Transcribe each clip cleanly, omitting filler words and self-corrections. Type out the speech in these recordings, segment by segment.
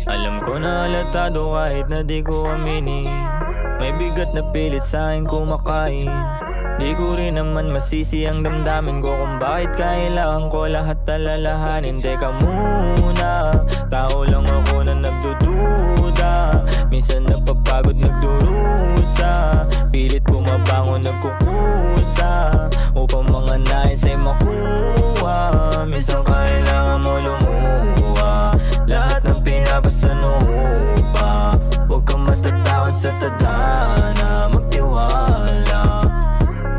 Alam ko na halatado kahit na di ko aminin, may bigat na pilit sa'kin kumakain. Di ko rin naman masisi ang damdamin ko kung bakit kailangan ko lahat alalahanin. Teka muna, tao lang ako na nagdududa, minsan napapagod nagdurusa, pilit bumabangon nagkukusa upang mga nais ay makuha. Minsan kailangan mo lumuha, lahat ng pinapasano pa. Huwag kang matatakot sa tadhana, magtiwala.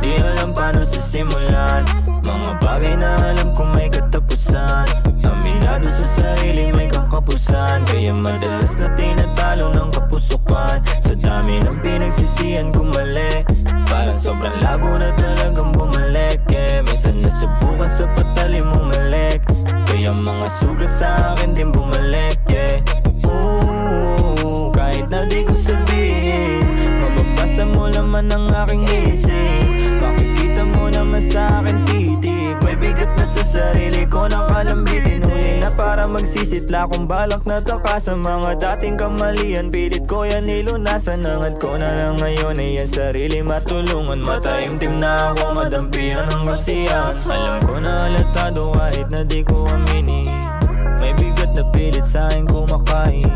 Di alam paano sisimulan mga bagay na alam kong may katapusan. Aminado sa sarili may kakapusan, kaya madalas na tinatalo ng kapusukan. Sa dami ng pinagsisihan ko mali, parang sobrang labo na talagang bumalik. Minsan nasubukan sa patalim mong malik, kaya mga sugat sa akin din bumalik. Kahit na di ko sabihin, mababasa mo naman ang aking isip. Makikita mo naman sa akin titig, may bigat na sa sarili ko nakalambitin. Huli na para magsisitla kung balak na taka sa mga dating kamalian. Pilit ko yan nilunasan, angad ko na lang ngayon ay ang sarili matulungan. Mataimtim na ako, madampihan ng kasiyahan. Alam ko na halatado kahit na di ko aminin, may bigat na pilit sa'kin kumakain.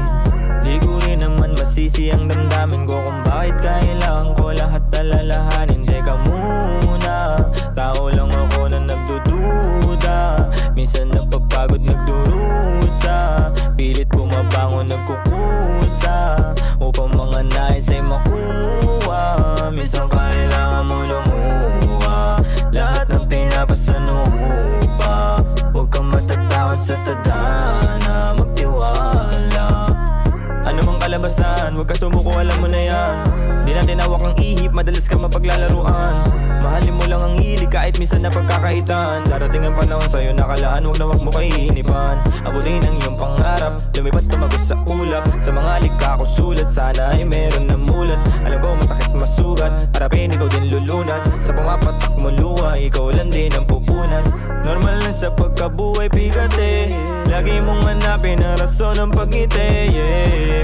Di ko rin naman masisi ang damdamin ko kung bakit kailangan ko lahat alalahanin. Teka muna, tao lang ako na nagdududa, minsan napapagod nagdurusa, pilit bumabangon nagkukusa upang mga nais ay makuha. Minsan kailangan mo lumuha, lahat ng pinapasano pa. Huwag kang matatakot sa tadhana, magtiwala. Ano mang kalabasan, huwag ka sumuko, alam mo na yan. Di natin hawak ang ihip, madalas ka mapaglalaruan. Mahalin mo lang ang hilig kahit minsan na pagkakaitan. Darating ang panahon sa'yo nakalaan, huwag na huwag mo kainipan. Abutin ang iyong pangarap, lumipat tumagos sa ulap. Sa mga likha ko sulat, sana ay meron na mulat. Alam ko masakit masugat, harapin ikaw din lulunas. Sa pumapatak mo luha, ikaw lang din ang pupunas. Normal na sa pagkabuhay bigate, lagi mong hanapin ang rason ng pagngiti.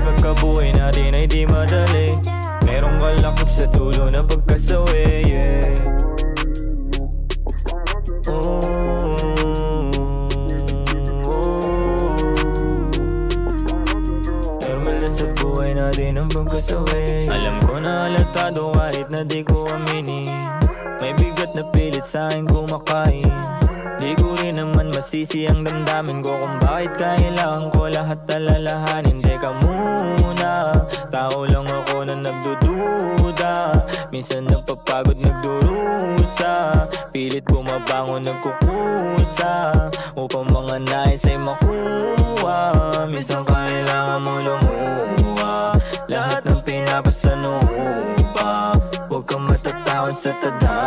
Pagkabuhay natin ay di madali, merong kalakip sa tulo ng pagkasawi. Normal na sa buhay natin ang pagkasawi. Alam ko na halatado kahit na di ko aminin, may bigat na pilit sa'kin kumakain. Di ko rin naman masisi ang damdamin ko kung bakit kailangan ko lahat alalahanin. Teka muna, tao lang ako na nagdududa, minsan napapagod nagdurusa, pilit bumabangon nagkukusa upang mga nais ay makuha. Minsan kailangan mo lumuha, lahat ng pinapasano pa. Huwag kang matatakot sa tadhana.